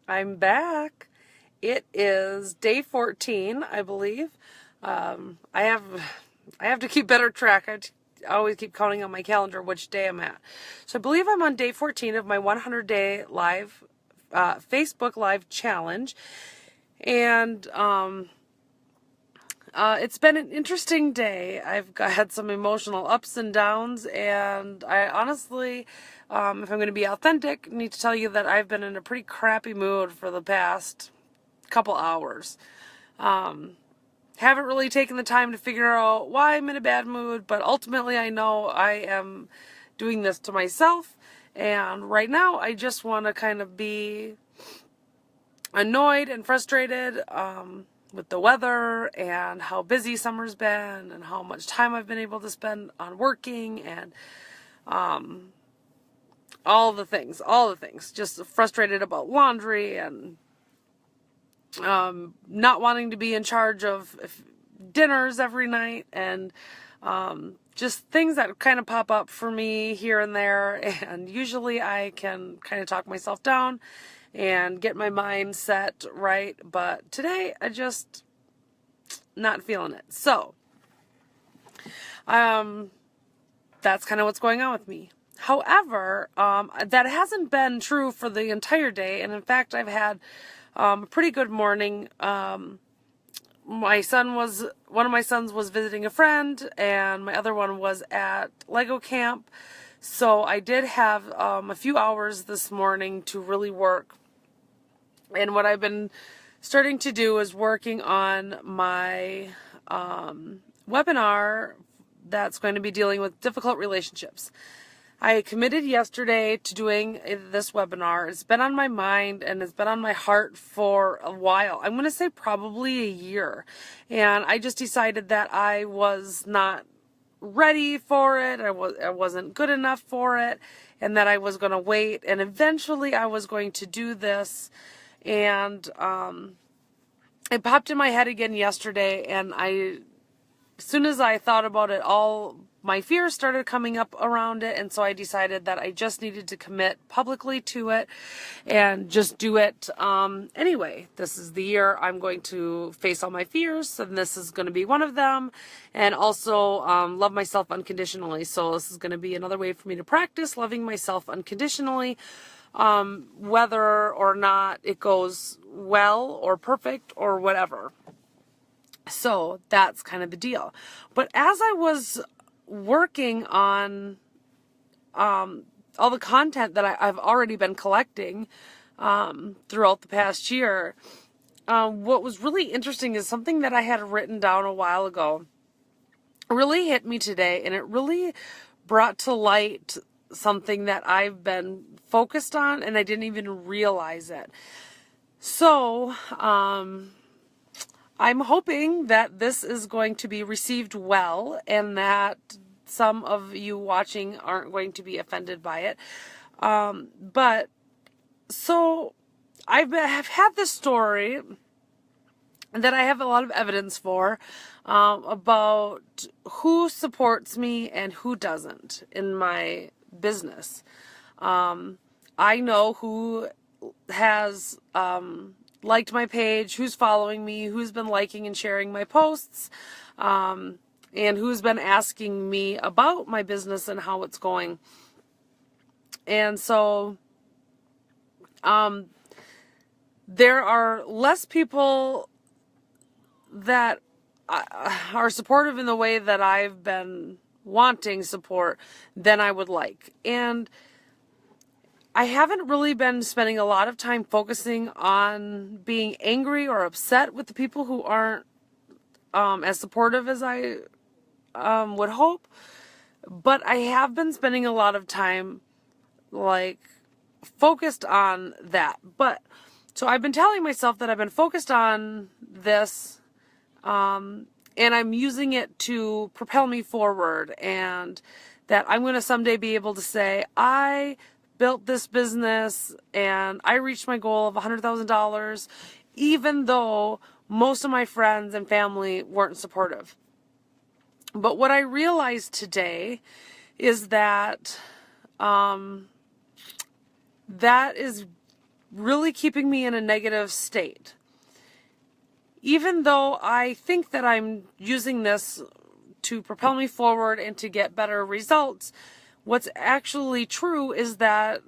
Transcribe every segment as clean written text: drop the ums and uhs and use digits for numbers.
I'm back. It is day 14, I believe. I have to keep better track. I always keep counting on my calendar which day I'm at. So I believe I'm on day 14 of my 100-day live Facebook Live challenge, and it's been an interesting day. I've had some emotional ups and downs, and I honestly, if I'm going to be authentic, need to tell you that I've been in a pretty crappy mood for the past couple hours. Haven't really taken the time to figure out why I'm in a bad mood, but ultimately I know I am doing this to myself, and right now I just want to kind of be annoyed and frustrated with the weather and how busy summer's been and how much time I've been able to spend on working and all the things. Just frustrated about laundry and not wanting to be in charge of dinners every night, and just things that kind of pop up for me here and there, and usually I can kind of talk myself down and get my mind set right, but today I just not feeling it. So that's kind of what's going on with me. However, that hasn't been true for the entire day, and in fact I've had a pretty good morning. One of my sons was visiting a friend, and my other one was at Lego camp. So I did have a few hours this morning to really work. And what I've been starting to do is working on my webinar that's going to be dealing with difficult relationships. I committed yesterday to doing this webinar. It's been on my mind and it's been on my heart for a while. I'm going to say probably a year. And I just decided that I was not ready for it. I wasn't good enough for it, and that I was going to wait, and eventually I was going to do this. And it popped in my head again yesterday, and as soon as I thought about it, all my fears started coming up around it, and so I decided that I just needed to commit publicly to it and just do it anyway. This is the year I'm going to face all my fears, and this is going to be one of them, and also love myself unconditionally. So this is going to be another way for me to practice loving myself unconditionally, whether or not it goes well or perfect or whatever. So that's kind of the deal. But as I was working on all the content that I've already been collecting throughout the past year, what was really interesting is something that I had written down a while ago really hit me today, and it really brought to light something that I've been focused on, and I didn't even realize it. So, I'm hoping that this is going to be received well, and that some of you watching aren't going to be offended by it. But so have had this story that I have a lot of evidence for about who supports me and who doesn't in my business. I know who has liked my page, who's following me, who's been liking and sharing my posts, and who's been asking me about my business and how it's going. And so there are less people that are supportive in the way that I've been wanting support than I would like. And I haven't really been spending a lot of time focusing on being angry or upset with the people who aren't as supportive as I would hope. But I have been spending a lot of time focused on that. But so I've been telling myself that I've been focused on this, and I'm using it to propel me forward, and that I'm going to someday be able to say, I built this business and I reached my goal of $100,000, even though most of my friends and family weren't supportive. But what I realized today is that that is really keeping me in a negative state. Even though I think that I'm using this to propel me forward and to get better results, what's actually true is that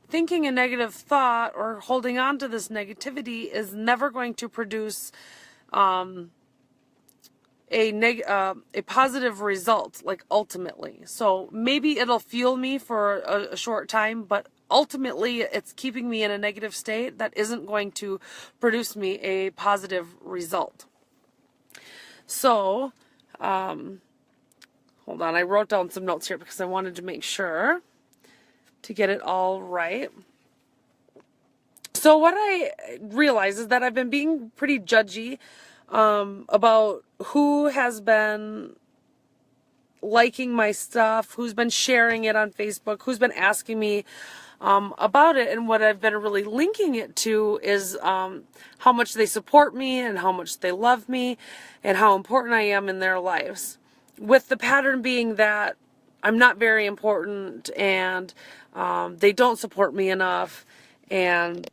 thinking a negative thought or holding on to this negativity is never going to produce a positive result, like ultimately. So maybe it'll fuel me for a short time, but ultimately it's keeping me in a negative state that isn't going to produce me a positive result. So, hold on, I wrote down some notes here because I wanted to make sure to get it all right. So what I realize is that I've been being pretty judgy about who has been liking my stuff, who's been sharing it on Facebook, who's been asking me about it. And what I've been really linking it to is how much they support me and how much they love me and how important I am in their lives. With the pattern being that I'm not very important and they don't support me enough, and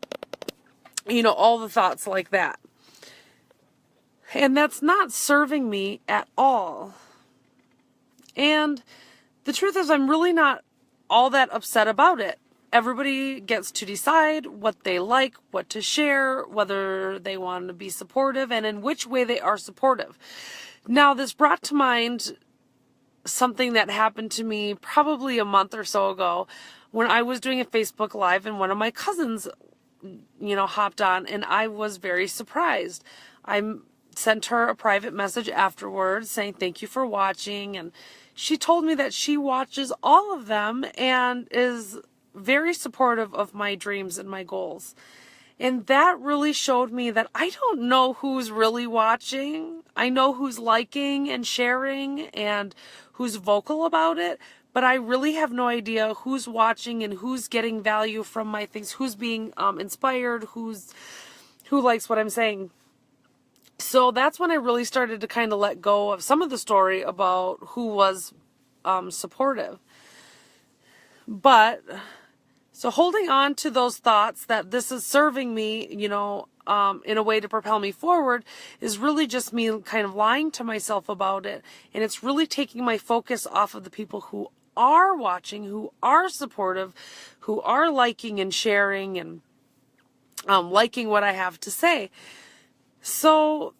all the thoughts like that. And that's not serving me at all. And the truth is, I'm really not all that upset about it. Everybody gets to decide what they like, what to share, whether they want to be supportive, and in which way they are supportive. Now, this brought to mind something that happened to me probably a month or so ago when I was doing a Facebook Live and one of my cousins, hopped on, and I was very surprised. I sent her a private message afterwards saying thank you for watching, and she told me that she watches all of them and is very supportive of my dreams and my goals. And that really showed me that I don't know who's really watching. I know who's liking and sharing and who's vocal about it, but I really have no idea who's watching and who's getting value from my things, who's being inspired, who likes what I'm saying. So that's when I really started to kind of let go of some of the story about who was supportive. But so holding on to those thoughts that this is serving me, in a way to propel me forward is really just me kind of lying to myself about it. And it's really taking my focus off of the people who are watching, who are supportive, who are liking and sharing and liking what I have to say. So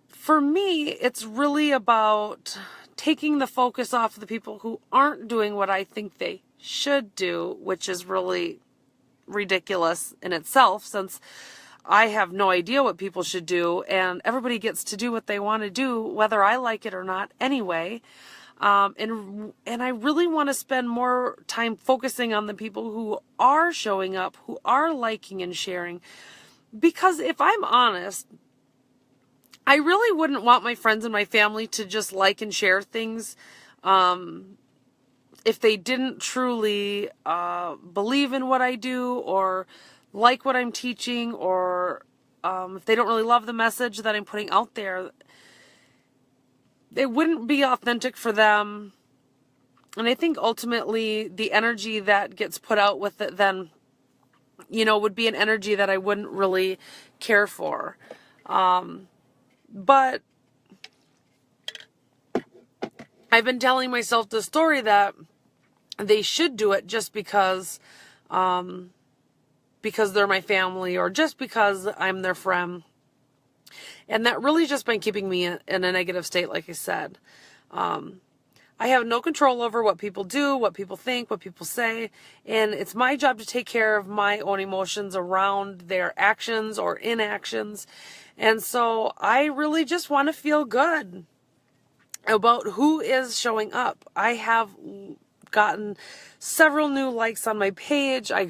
for me, it's really about taking the focus off of the people who aren't doing what I think they should do, which is really ridiculous in itself, since I have no idea what people should do, and everybody gets to do what they want to do, whether I like it or not anyway. And I really want to spend more time focusing on the people who are showing up, who are liking and sharing. Because if I'm honest, I really wouldn't want my friends and my family to just like and share things if they didn't truly believe in what I do or like what I'm teaching, or if they don't really love the message that I'm putting out there. It wouldn't be authentic for them. And I think ultimately the energy that gets put out with it then, would be an energy that I wouldn't really care for. But I've been telling myself the story that they should do it just because they're my family, or just because I'm their friend. And that really just been keeping me in a negative state, like I said. I have no control over what people do, what people think, what people say, and it's my job to take care of my own emotions around their actions or inactions. And so I really just want to feel good about who is showing up. I have gotten several new likes on my page. I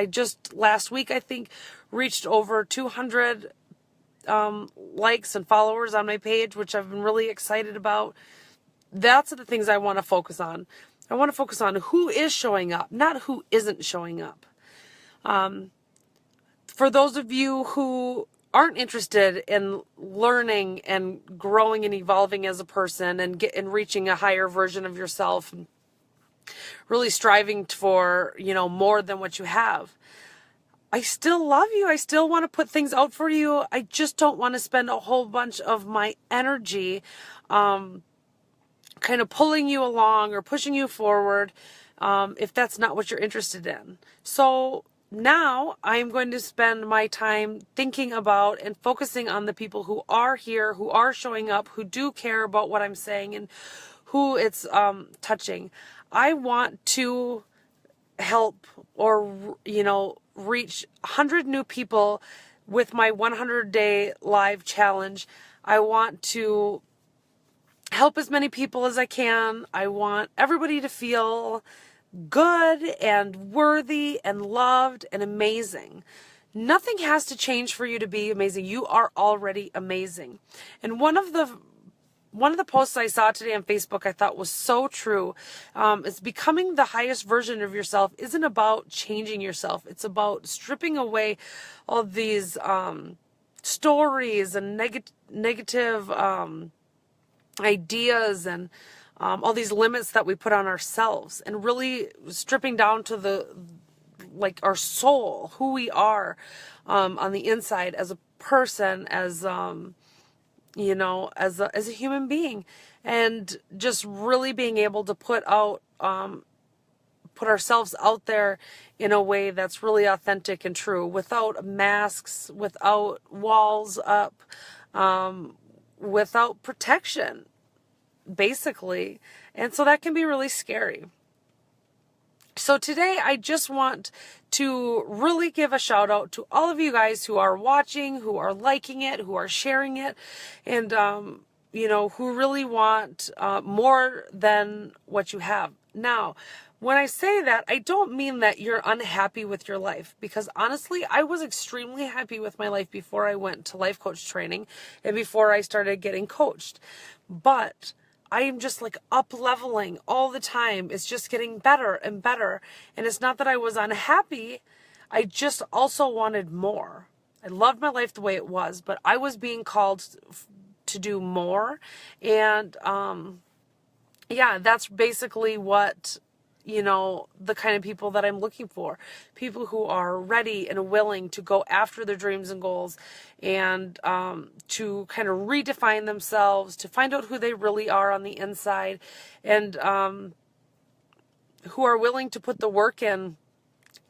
just last week, I think, reached over 200 likes and followers on my page, which I've been really excited about. That's the things I want to focus on. I want to focus on who is showing up, not who isn't showing up. For those of you who aren't interested in learning and growing and evolving as a person and reaching a higher version of yourself, and really striving for, more than what you have, I still love you. I still want to put things out for you. I just don't want to spend a whole bunch of my energy kind of pulling you along or pushing you forward if that's not what you're interested in. So now I'm going to spend my time thinking about and focusing on the people who are here, who are showing up, who do care about what I'm saying and who it's touching. I want to help or, reach 100 new people with my 100-day live challenge. I want to help as many people as I can. I want everybody to feel good and worthy and loved and amazing. Nothing has to change for you to be amazing. You are already amazing. And one of the posts I saw today on Facebook I thought was so true. Is becoming the highest version of yourself isn't about changing yourself. It's about stripping away all these stories and negative ideas and all these limits that we put on ourselves, and really stripping down to our soul, who we are on the inside as a person, as as a human being, and just really being able to put ourselves out there in a way that's really authentic and true, without masks, without walls up, without protection, basically. And so that can be really scary. So today I just want to really give a shout out to all of you guys who are watching, who are liking it, who are sharing it, and who really want more than what you have. Now, when I say that, I don't mean that you're unhappy with your life, because honestly, I was extremely happy with my life before I went to life coach training and before I started getting coached. But I am just up leveling all the time. It's just getting better and better. And it's not that I was unhappy. I just also wanted more. I loved my life the way it was, but I was being called to do more. And that's basically what, the kind of people that I'm looking for. People who are ready and willing to go after their dreams and goals, and to kind of redefine themselves, to find out who they really are on the inside, and who are willing to put the work in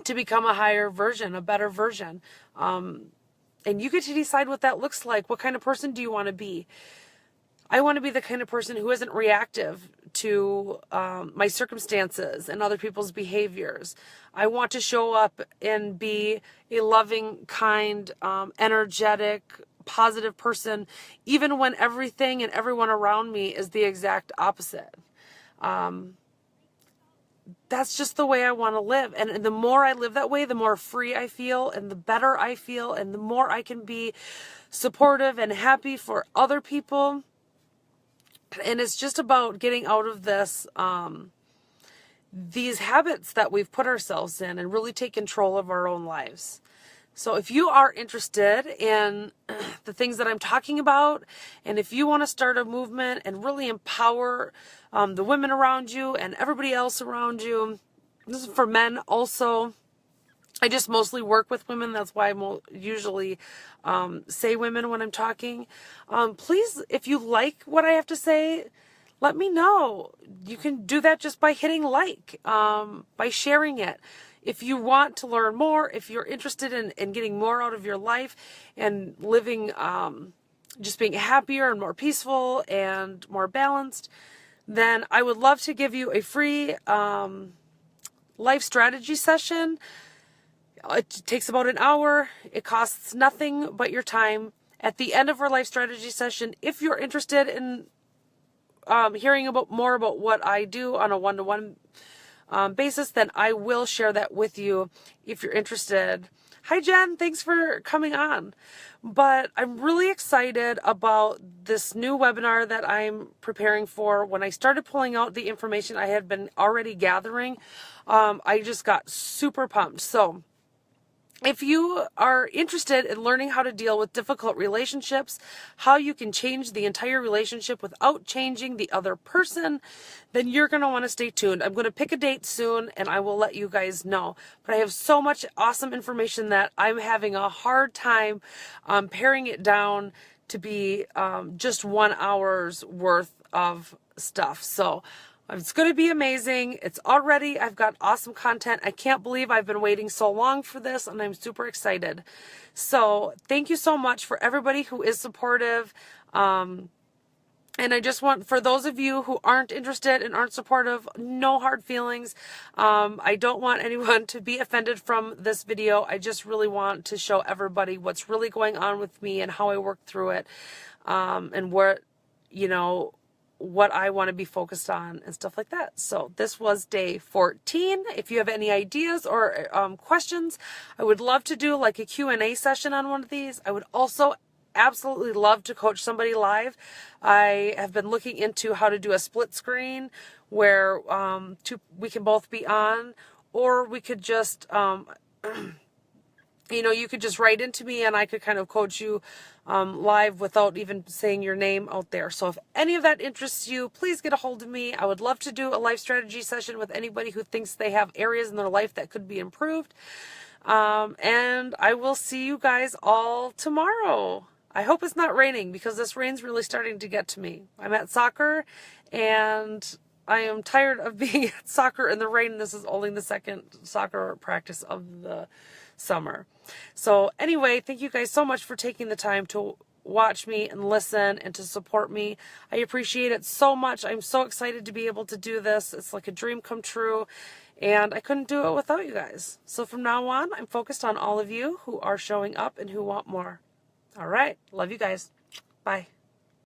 to become a higher version, a better version. And you get to decide what that looks like. What kind of person do you want to be? I want to be the kind of person who isn't reactive to my circumstances and other people's behaviors. I want to show up and be a loving, kind, energetic, positive person, even when everything and everyone around me is the exact opposite. That's just the way I want to live. And the more I live that way, the more free I feel, and the better I feel, and the more I can be supportive and happy for other people. And it's just about getting out of this, these habits that we've put ourselves in, and really take control of our own lives. So if you are interested in the things that I'm talking about, and if you want to start a movement and really empower the women around you and everybody else around you, this is for men also. I just mostly work with women. That's why I usually say women when I'm talking. Please, if you like what I have to say, let me know. You can do that just by hitting like, by sharing it. If you want to learn more, if you're interested in getting more out of your life and living, just being happier and more peaceful and more balanced, then I would love to give you a free life strategy session. It takes about an hour. It costs nothing but your time. At the end of our life strategy session, if you're interested in hearing more about what I do on a one-to-one basis, then I will share that with you if you're interested. Hi, Jen. Thanks for coming on. But I'm really excited about this new webinar that I'm preparing for. When I started pulling out the information I had been already gathering, I just got super pumped. So If you are interested in learning how to deal with difficult relationships, how you can change the entire relationship without changing the other person, then you're going to want to stay tuned. I'm going to pick a date soon and I will let you guys know. But I have so much awesome information that I'm having a hard time paring it down to be just 1 hour's worth of stuff. So it's going to be amazing. I've got awesome content. I can't believe I've been waiting so long for this, and I'm super excited. So thank you so much for everybody who is supportive. And I just want, for those of you who aren't interested and aren't supportive, no hard feelings. I don't want anyone to be offended from this video. I just really want to show everybody what's really going on with me and how I work through it, and what, what I want to be focused on and stuff like that. So this was day 14. If you have any ideas or questions, I would love to do like a Q&A session on one of these. I would also absolutely love to coach somebody live. I have been looking into how to do a split screen where we can both be on, or we could just you could just write into me and I could kind of coach you live without even saying your name out there. So if any of that interests you, please get a hold of me. I would love to do a life strategy session with anybody who thinks they have areas in their life that could be improved. And I will see you guys all tomorrow. I hope it's not raining, because this rain's really starting to get to me. I'm at soccer and I am tired of being at soccer in the rain. This is only the second soccer practice of the summer. So anyway, thank you guys so much for taking the time to watch me and listen and to support me. I appreciate it so much. I'm so excited to be able to do this. It's like a dream come true, and I couldn't do it without you guys. So from now on, I'm focused on all of you who are showing up and who want more. All right. Love you guys. Bye.